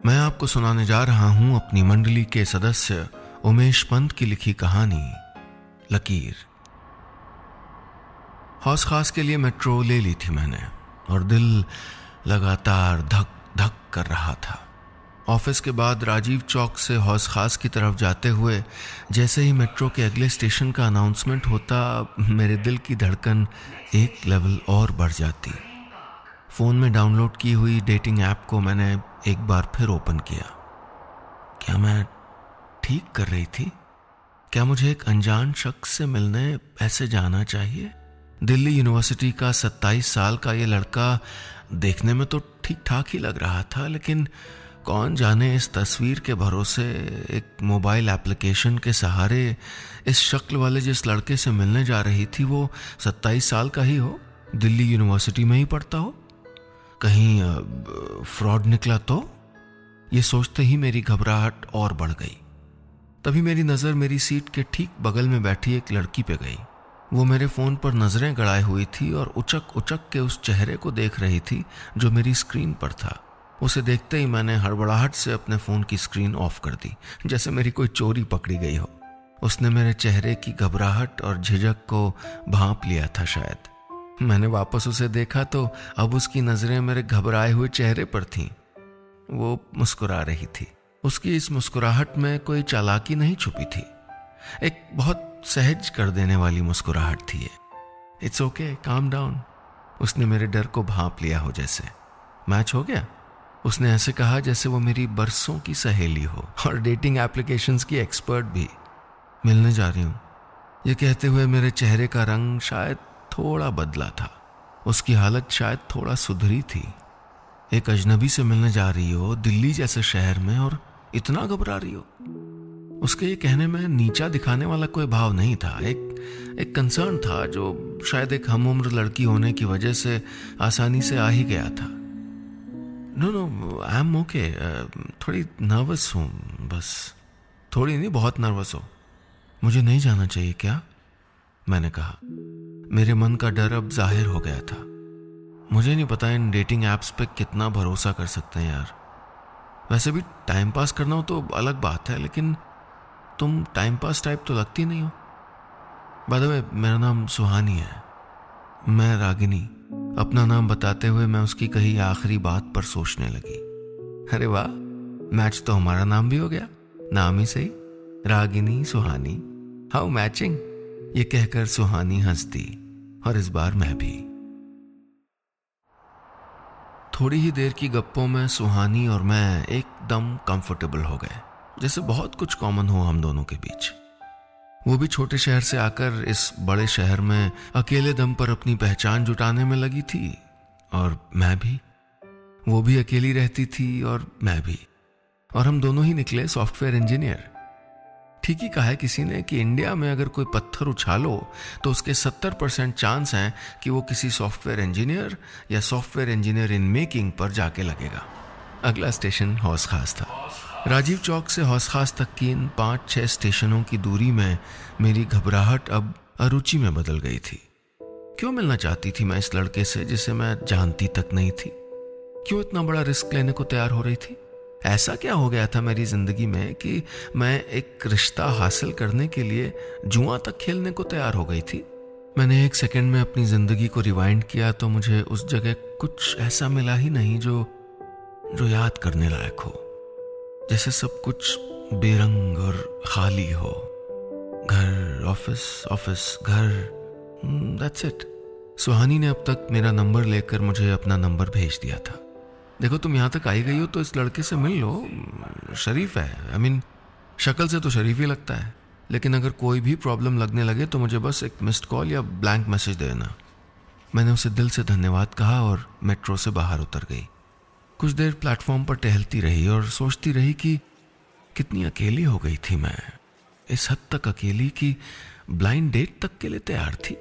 मैं आपको सुनाने जा रहा हूं अपनी मंडली के सदस्य उमेश पंत की लिखी कहानी लकीर। हौस खास के लिए मेट्रो ले ली थी मैंने और दिल लगातार धक धक कर रहा था। ऑफिस के बाद राजीव चौक से हौस खास की तरफ जाते हुए जैसे ही मेट्रो के अगले स्टेशन का अनाउंसमेंट होता, मेरे दिल की धड़कन एक लेवल और बढ़ जाती। फ़ोन में डाउनलोड की हुई डेटिंग ऐप को मैंने एक बार फिर ओपन किया। क्या मैं ठीक कर रही थी? क्या मुझे एक अनजान शख्स से मिलने ऐसे जाना चाहिए? दिल्ली यूनिवर्सिटी का 27 साल का ये लड़का देखने में तो ठीक ठाक ही लग रहा था, लेकिन कौन जाने इस तस्वीर के भरोसे एक मोबाइल एप्लीकेशन के सहारे इस शक्ल वाले जिस लड़के से मिलने जा रही थी वो 27 साल का ही हो, दिल्ली यूनिवर्सिटी में ही पढ़ता हो। कहीं फ्रॉड निकला तो? ये सोचते ही मेरी घबराहट और बढ़ गई। तभी मेरी नज़र मेरी सीट के ठीक बगल में बैठी एक लड़की पे गई। वो मेरे फ़ोन पर नज़रें गड़ाए हुई थी और उचक उचक के उस चेहरे को देख रही थी जो मेरी स्क्रीन पर था। उसे देखते ही मैंने हड़बड़ाहट से अपने फ़ोन की स्क्रीन ऑफ कर दी, जैसे मेरी कोई चोरी पकड़ी गई हो। उसने मेरे चेहरे की घबराहट और झिझक को भांप लिया था शायद। मैंने वापस उसे देखा तो अब उसकी नज़रें मेरे घबराए हुए चेहरे पर थीं। वो मुस्कुरा रही थी। उसकी इस मुस्कुराहट में कोई चालाकी नहीं छुपी थी, एक बहुत सहज कर देने वाली मुस्कुराहट थी ये। It's okay, calm down. उसने मेरे डर को भांप लिया हो जैसे। मैच हो गया? उसने ऐसे कहा जैसे वो मेरी बरसों की सहेली हो और डेटिंग एप्लीकेशंस की एक्सपर्ट भी। मिलने जा रही हूँ, ये कहते हुए मेरे चेहरे का रंग शायद थोड़ा बदला था। उसकी हालत शायद थोड़ा सुधरी थी। एक अजनबी से मिलने जा रही हो दिल्ली जैसे शहर में और इतना घबरा रही हो। उसके ये कहने में नीचा दिखाने वाला कोई भाव नहीं था, एक कंसर्न था जो शायद एक हम उम्र लड़की होने की वजह से आसानी से आ ही गया था। No, I am okay. थोड़ी नर्वस हूँ, बस। थोड़ी नहीं, बहुत नर्वस हो। मुझे नहीं जाना चाहिए क्या? मैंने कहा। मेरे मन का डर अब जाहिर हो गया था। मुझे नहीं पता इन डेटिंग ऐप्स पे कितना भरोसा कर सकते हैं यार। वैसे भी टाइम पास करना हो तो अलग बात है, लेकिन तुम टाइम पास टाइप तो लगती नहीं हो। बाय द वे, मेरा नाम सुहानी है। मैं रागिनी। अपना नाम बताते हुए मैं उसकी कही आखिरी बात पर सोचने लगी। अरे वाह, मैच तो हमारा नाम भी हो गया। नाम ही सही, रागिनी सुहानी। How matching. ये कहकर सुहानी हंस दी और इस बार मैं भी। थोड़ी ही देर की गप्पों में सुहानी और मैं एकदम कंफर्टेबल हो गए, जैसे बहुत कुछ कॉमन हो हम दोनों के बीच। वो भी छोटे शहर से आकर इस बड़े शहर में अकेले दम पर अपनी पहचान जुटाने में लगी थी, और मैं भी। वो भी अकेली रहती थी और मैं भी, और हम दोनों ही निकले सॉफ्टवेयर इंजीनियर। ठीक ही कहा है किसी ने कि इंडिया में अगर कोई पत्थर उछालो तो उसके 70% चांस हैं कि वो किसी सॉफ्टवेयर इंजीनियर या सॉफ्टवेयर इंजीनियर इन मेकिंग पर जाके लगेगा। अगला स्टेशन हौस खास था। राजीव चौक से हौस खास तक की इन 5-6 स्टेशनों की दूरी में मेरी घबराहट अब अरुचि में बदल गई थी। क्यों मिलना चाहती थी मैं इस लड़के से जिसे मैं जानती तक नहीं थी? क्यों इतना बड़ा रिस्क लेने को तैयार हो रही थी? ऐसा क्या हो गया था मेरी जिंदगी में कि मैं एक रिश्ता हासिल करने के लिए जुआ तक खेलने को तैयार हो गई थी? मैंने एक सेकंड में अपनी जिंदगी को रिवाइंड किया तो मुझे उस जगह कुछ ऐसा मिला ही नहीं जो याद करने लायक हो। जैसे सब कुछ बेरंग और खाली हो। घर, ऑफिस, ऑफिस, घर, दैट्स इट। सुहानी ने अब तक मेरा नंबर लेकर मुझे अपना नंबर भेज दिया था। देखो, तुम यहाँ तक आई गई हो तो इस लड़के से मिल लो। शरीफ है, आई मीन शक्ल से तो शरीफ ही लगता है, लेकिन अगर कोई भी प्रॉब्लम लगने लगे तो मुझे बस एक मिस्ड कॉल या ब्लैंक मैसेज दे देना। मैंने उसे दिल से धन्यवाद कहा और मेट्रो से बाहर उतर गई। कुछ देर प्लेटफॉर्म पर टहलती रही और सोचती रही कि कितनी अकेली हो गई थी मैं। इस हद तक अकेली कि ब्लाइंड डेट तक के लिए तैयार थी।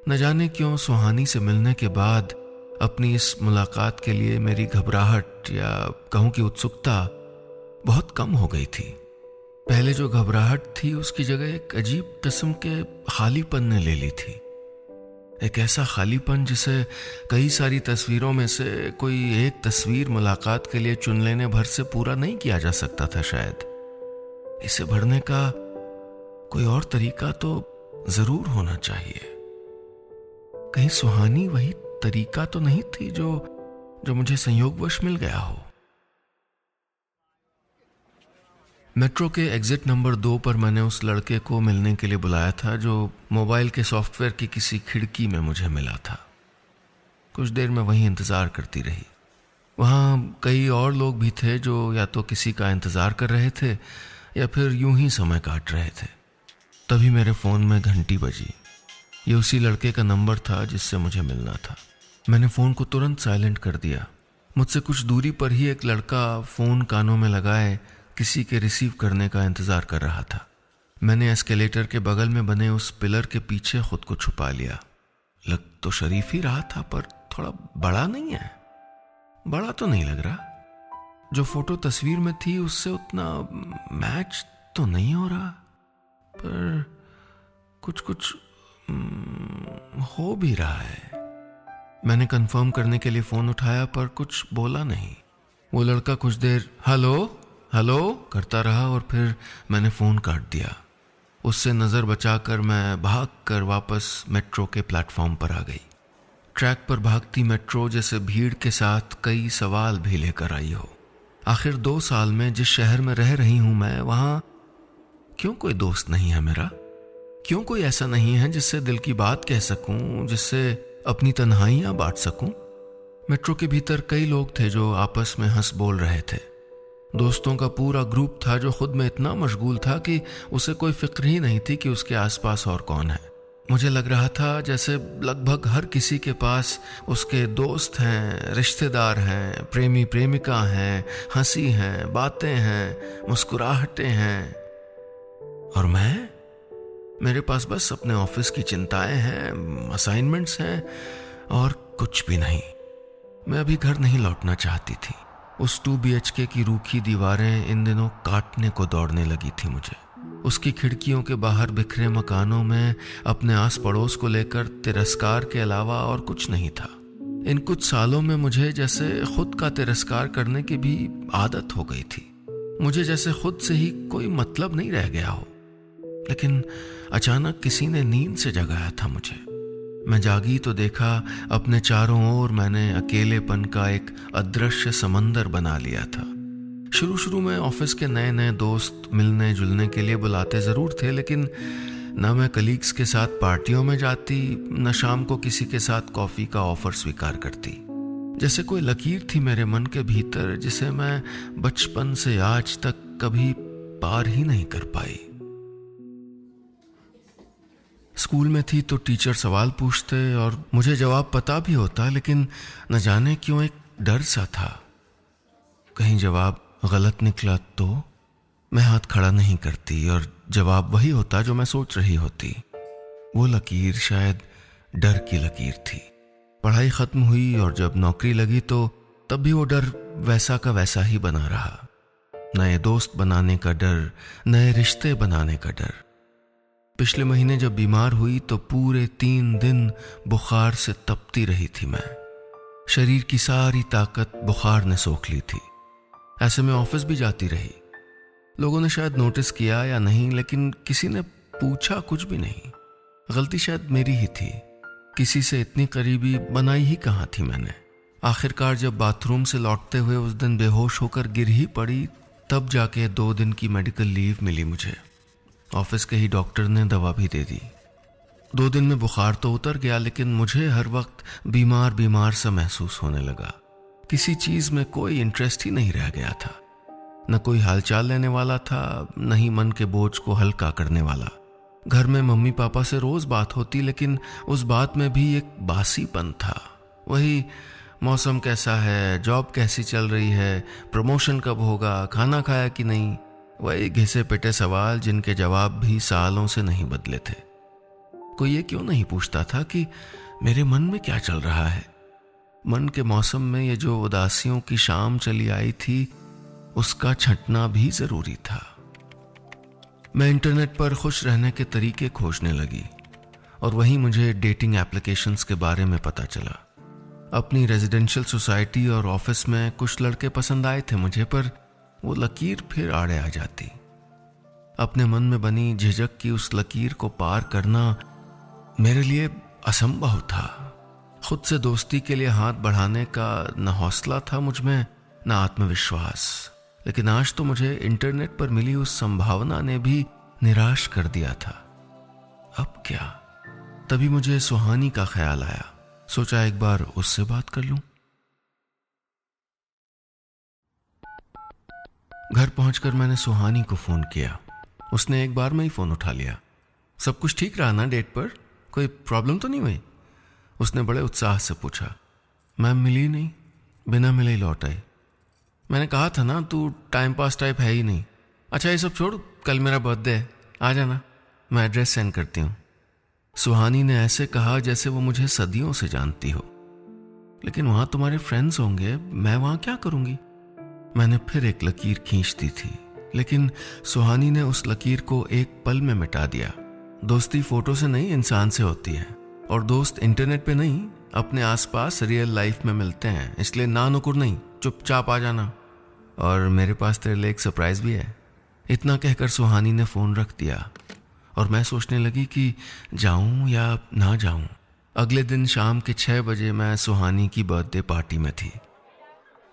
न जाने क्यों सुहानी से मिलने के बाद अपनी इस मुलाकात के लिए मेरी घबराहट या कहूं कि उत्सुकता बहुत कम हो गई थी। पहले जो घबराहट थी उसकी जगह एक अजीब किस्म के खालीपन ने ले ली थी। एक ऐसा खालीपन जिसे कई सारी तस्वीरों में से कोई एक तस्वीर मुलाकात के लिए चुन लेने भर से पूरा नहीं किया जा सकता था। शायद इसे भरने का कोई और तरीका तो जरूर होना चाहिए। कहीं सुहानी वही तरीका तो नहीं थी जो मुझे संयोगवश मिल गया हो। मेट्रो के एग्जिट नंबर 2 पर मैंने उस लड़के को मिलने के लिए बुलाया था जो मोबाइल के सॉफ्टवेयर की किसी खिड़की में मुझे मिला था। कुछ देर में वहीं इंतज़ार करती रही। वहाँ कई और लोग भी थे जो या तो किसी का इंतज़ार कर रहे थे या फिर यूं ही समय काट रहे थे। तभी मेरे फ़ोन में घंटी बजी। ये उसी लड़के का नंबर था जिससे मुझे मिलना था। मैंने फ़ोन को तुरंत साइलेंट कर दिया। मुझसे कुछ दूरी पर ही एक लड़का फ़ोन कानों में लगाए किसी के रिसीव करने का इंतज़ार कर रहा था। मैंने एस्केलेटर के बगल में बने उस पिलर के पीछे खुद को छुपा लिया। लग तो शरीफ ही रहा था पर थोड़ा बड़ा नहीं है। बड़ा तो नहीं लग रहा। जो फोटो तस्वीर में थी उससे उतना मैच तो नहीं हो रहा, पर कुछ हो भी रहा है। मैंने कंफर्म करने के लिए फ़ोन उठाया पर कुछ बोला नहीं। वो लड़का कुछ देर हेलो हेलो करता रहा और फिर मैंने फ़ोन काट दिया। उससे नज़र बचाकर मैं भागकर वापस मेट्रो के प्लेटफॉर्म पर आ गई। ट्रैक पर भागती मेट्रो जैसे भीड़ के साथ कई सवाल भी लेकर आई हो। आखिर 2 साल में जिस शहर में रह रही हूँ मैं, वहाँ क्यों कोई दोस्त नहीं है मेरा? क्यों कोई ऐसा नहीं है जिससे दिल की बात कह सकूं, जिससे अपनी तन्हाइयाँ बांट सकूं? मेट्रो के भीतर कई लोग थे जो आपस में हंस बोल रहे थे। दोस्तों का पूरा ग्रुप था जो खुद में इतना मशगूल था कि उसे कोई फिक्र ही नहीं थी कि उसके आसपास और कौन है। मुझे लग रहा था जैसे लगभग हर किसी के पास उसके दोस्त हैं, रिश्तेदार हैं, प्रेमी प्रेमिका हैं, हंसी हैं, बातें हैं, मुस्कुराहटें हैं, और मेरे पास बस अपने ऑफिस की चिंताएं हैं, असाइनमेंट्स हैं और कुछ भी नहीं। मैं अभी घर नहीं लौटना चाहती थी। उस 2 BHK की रूखी दीवारें इन दिनों काटने को दौड़ने लगी थी मुझे। उसकी खिड़कियों के बाहर बिखरे मकानों में अपने आस पड़ोस को लेकर तिरस्कार के अलावा और कुछ नहीं था। इन कुछ सालों में मुझे जैसे खुद का तिरस्कार करने की भी आदत हो गई थी। मुझे जैसे खुद से ही कोई मतलब नहीं रह गया हो। लेकिन अचानक किसी ने नींद से जगाया था मुझे। मैं जागी तो देखा अपने चारों ओर मैंने अकेलेपन का एक अदृश्य समंदर बना लिया था। शुरू में ऑफिस के नए नए दोस्त मिलने जुलने के लिए बुलाते ज़रूर थे, लेकिन न मैं कलीग्स के साथ पार्टियों में जाती, न शाम को किसी के साथ कॉफ़ी का ऑफर स्वीकार करती। जैसे कोई लकीर थी मेरे मन के भीतर जिसे मैं बचपन से आज तक कभी पार ही नहीं कर पाई। स्कूल में थी तो टीचर सवाल पूछते और मुझे जवाब पता भी होता, लेकिन न जाने क्यों एक डर सा था। कहीं जवाब गलत निकला तो मैं हाथ खड़ा नहीं करती और जवाब वही होता जो मैं सोच रही होती। वो लकीर शायद डर की लकीर थी। पढ़ाई खत्म हुई और जब नौकरी लगी तो तब भी वो डर वैसा का वैसा ही बना रहा। नए दोस्त बनाने का डर, नए रिश्ते बनाने का डर। पिछले महीने जब बीमार हुई तो पूरे 3 दिन बुखार से तपती रही थी मैं। शरीर की सारी ताकत बुखार ने सोख ली थी। ऐसे में ऑफिस भी जाती रही। लोगों ने शायद नोटिस किया या नहीं, लेकिन किसी ने पूछा कुछ भी नहीं। गलती शायद मेरी ही थी। किसी से इतनी करीबी बनाई ही कहाँ थी मैंने। आखिरकार जब बाथरूम से लौटते हुए उस दिन बेहोश होकर गिर ही पड़ी, तब जाके 2 दिन की मेडिकल लीव मिली मुझे। ऑफिस के ही डॉक्टर ने दवा भी दे दी। 2 दिन में बुखार तो उतर गया, लेकिन मुझे हर वक्त बीमार बीमार सा महसूस होने लगा। किसी चीज में कोई इंटरेस्ट ही नहीं रह गया था। न कोई हालचाल लेने वाला था, न ही मन के बोझ को हल्का करने वाला। घर में मम्मी पापा से रोज बात होती, लेकिन उस बात में भी एक बासीपन था। वही मौसम कैसा है, जॉब कैसी चल रही है, प्रमोशन कब होगा, खाना खाया कि नहीं, वही घिसे पिटे सवाल जिनके जवाब भी सालों से नहीं बदले थे। कोई ये क्यों नहीं पूछता था कि मेरे मन में क्या चल रहा है। मन के मौसम में ये जो उदासियों की शाम चली आई थी, उसका छंटना भी जरूरी था। मैं इंटरनेट पर खुश रहने के तरीके खोजने लगी और वहीं मुझे डेटिंग एप्लीकेशंस के बारे में पता चला। अपनी रेजिडेंशियल सोसाइटी और ऑफिस में कुछ लड़के पसंद आए थे मुझे, पर वो लकीर फिर आड़े आ जाती। अपने मन में बनी झिझक की उस लकीर को पार करना मेरे लिए असंभव था। खुद से दोस्ती के लिए हाथ बढ़ाने का न हौसला था मुझ में, न आत्मविश्वास। लेकिन आज तो मुझे इंटरनेट पर मिली उस संभावना ने भी निराश कर दिया था। अब क्या? तभी मुझे सुहानी का ख्याल आया। सोचा एक बार उससे बात कर लूं। घर पहुंचकर मैंने सुहानी को फोन किया। उसने एक बार में ही फोन उठा लिया। सब कुछ ठीक रहा ना डेट पर? कोई प्रॉब्लम तो नहीं हुई? उसने बड़े उत्साह से पूछा। मैम मिली नहीं, बिना मिले ही लौट आई। मैंने कहा था ना तू टाइम पास टाइप है ही नहीं। अच्छा ये सब छोड़, कल मेरा बर्थडे है, आ जाना, मैं एड्रेस सेंड करती हूँ। सुहानी ने ऐसे कहा जैसे वो मुझे सदियों से जानती हो। लेकिन वहां तुम्हारे फ्रेंड्स होंगे, मैं वहां क्या करूंगी? मैंने फिर एक लकीर खींच दी थी, लेकिन सुहानी ने उस लकीर को एक पल में मिटा दिया। दोस्ती फोटो से नहीं, इंसान से होती है। और दोस्त इंटरनेट पे नहीं, अपने आसपास रियल लाइफ में मिलते हैं। इसलिए ना नुकुर नहीं, चुपचाप आ जाना। और मेरे पास तेरे लिए एक सरप्राइज भी है। इतना कहकर सुहानी ने फोन रख दिया और मैं सोचने लगी कि जाऊं या ना जाऊं। अगले दिन शाम के 6 बजे मैं सुहानी की बर्थडे पार्टी में थी।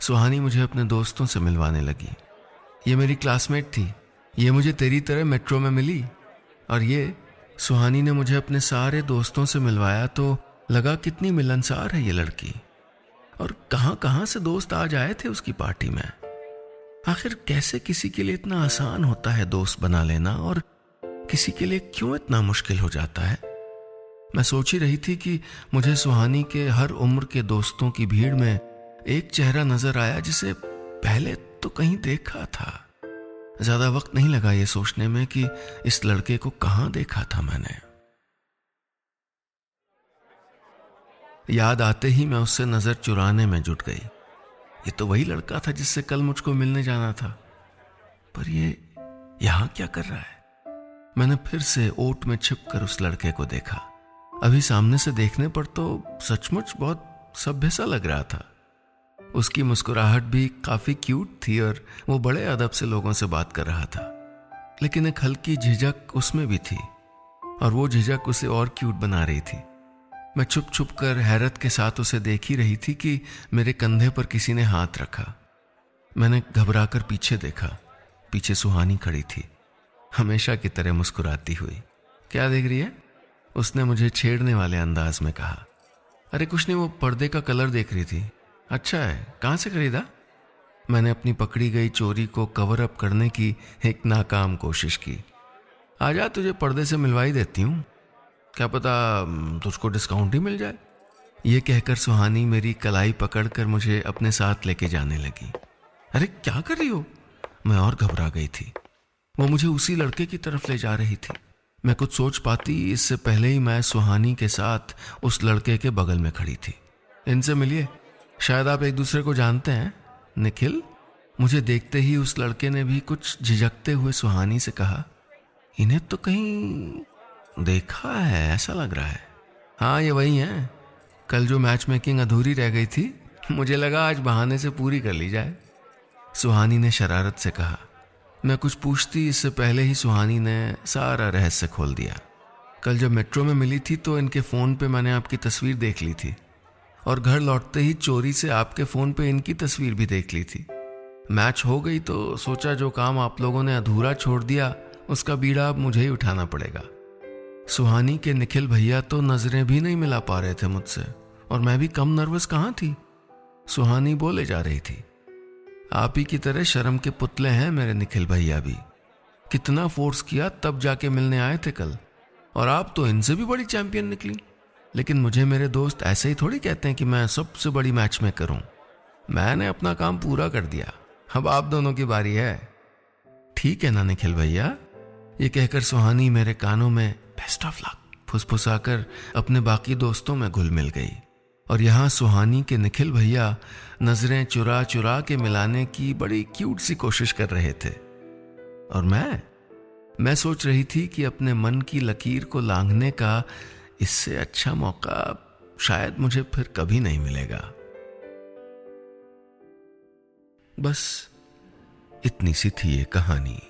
सुहानी मुझे अपने दोस्तों से मिलवाने लगी। ये मेरी क्लासमेट थी, ये मुझे तेरी तरह मेट्रो में मिली। और ये सुहानी ने मुझे अपने सारे दोस्तों से मिलवाया तो लगा कितनी मिलनसार है ये लड़की। और कहां कहां से दोस्त आज आए थे उसकी पार्टी में। आखिर कैसे किसी के लिए इतना आसान होता है दोस्त बना लेना, और किसी के लिए क्यों इतना मुश्किल हो जाता है? मैं सोच ही रही थी कि मुझे सुहानी के हर उम्र के दोस्तों की भीड़ में एक चेहरा नजर आया जिसे पहले तो कहीं देखा था। ज्यादा वक्त नहीं लगा ये सोचने में कि इस लड़के को कहां देखा था मैंने। याद आते ही मैं उससे नजर चुराने में जुट गई। ये तो वही लड़का था जिससे कल मुझको मिलने जाना था। पर ये यहां क्या कर रहा है? मैंने फिर से ओट में छिपकर उस लड़के को देखा। अभी सामने से देखने पर तो सचमुच बहुत सभ्य सा लग रहा था। उसकी मुस्कुराहट भी काफी क्यूट थी और वो बड़े अदब से लोगों से बात कर रहा था। लेकिन एक हल्की झिझक उसमें भी थी और वो झिझक उसे और क्यूट बना रही थी। मैं छुप छुप कर हैरत के साथ उसे देख ही रही थी कि मेरे कंधे पर किसी ने हाथ रखा। मैंने घबराकर पीछे देखा। पीछे सुहानी खड़ी थी, हमेशा की तरह मुस्कुराती हुई। क्या देख रही है? उसने मुझे छेड़ने वाले अंदाज में कहा। अरे कुछ नहीं, वो पर्दे का कलर देख रही थी। अच्छा है, कहाँ से खरीदा? मैंने अपनी पकड़ी गई चोरी को कवर अप करने की एक नाकाम कोशिश की। आजा, तुझे पर्दे से मिलवाई देती हूँ, क्या पता तुझको डिस्काउंट ही मिल जाए। ये कहकर सुहानी मेरी कलाई पकड़कर मुझे अपने साथ लेके जाने लगी। अरे क्या कर रही हो? मैं और घबरा गई थी। वो मुझे उसी लड़के की तरफ ले जा रही थी। मैं कुछ सोच पाती इससे पहले ही मैं सुहानी के साथ उस लड़के के बगल में खड़ी थी। इनसे मिलिए, शायद आप एक दूसरे को जानते हैं। निखिल? मुझे देखते ही उस लड़के ने भी कुछ झिझकते हुए सुहानी से कहा। इन्हें तो कहीं देखा है ऐसा लग रहा है। हाँ ये वही है, कल जो मैच मेकिंग अधूरी रह गई थी, मुझे लगा आज बहाने से पूरी कर ली जाए। सुहानी ने शरारत से कहा। मैं कुछ पूछती इससे पहले ही सुहानी ने सारा रहस्य खोल दिया। कल जब मेट्रो में मिली थी तो इनके फोन पे मैंने आपकी तस्वीर देख ली थी और घर लौटते ही चोरी से आपके फोन पे इनकी तस्वीर भी देख ली थी। मैच हो गई तो सोचा जो काम आप लोगों ने अधूरा छोड़ दिया उसका बीड़ा अब मुझे ही उठाना पड़ेगा। सुहानी के निखिल भैया तो नजरें भी नहीं मिला पा रहे थे मुझसे, और मैं भी कम नर्वस कहाँ थी। सुहानी बोले जा रही थी। आप ही की तरह शर्म के पुतले हैं मेरे निखिल भैया भी। कितना फोर्स किया तब जाके मिलने आए थे कल, और आप तो इनसे भी बड़ी चैंपियन निकली। लेकिन मुझे मेरे दोस्त ऐसे ही थोड़ी कहते हैं कि मैं सबसे बड़ी मैच में करूं। मैंने अपना काम पूरा कर दिया, अब आप दोनों की बारी है। ठीक है ना निखिल भैया? ये कहकर सुहानी मेरे कानों में बेस्ट ऑफ लक फुसफुसाकर अपने बाकी दोस्तों में घुल मिल गई। और यहाँ सुहानी के निखिल भैया नजरें चुरा चुरा के मिलाने की बड़ी क्यूट सी कोशिश कर रहे थे। और मैं सोच रही थी कि अपने मन की लकीर को लांघने का इससे अच्छा मौका शायद मुझे फिर कभी नहीं मिलेगा। बस इतनी सी थी ये कहानी।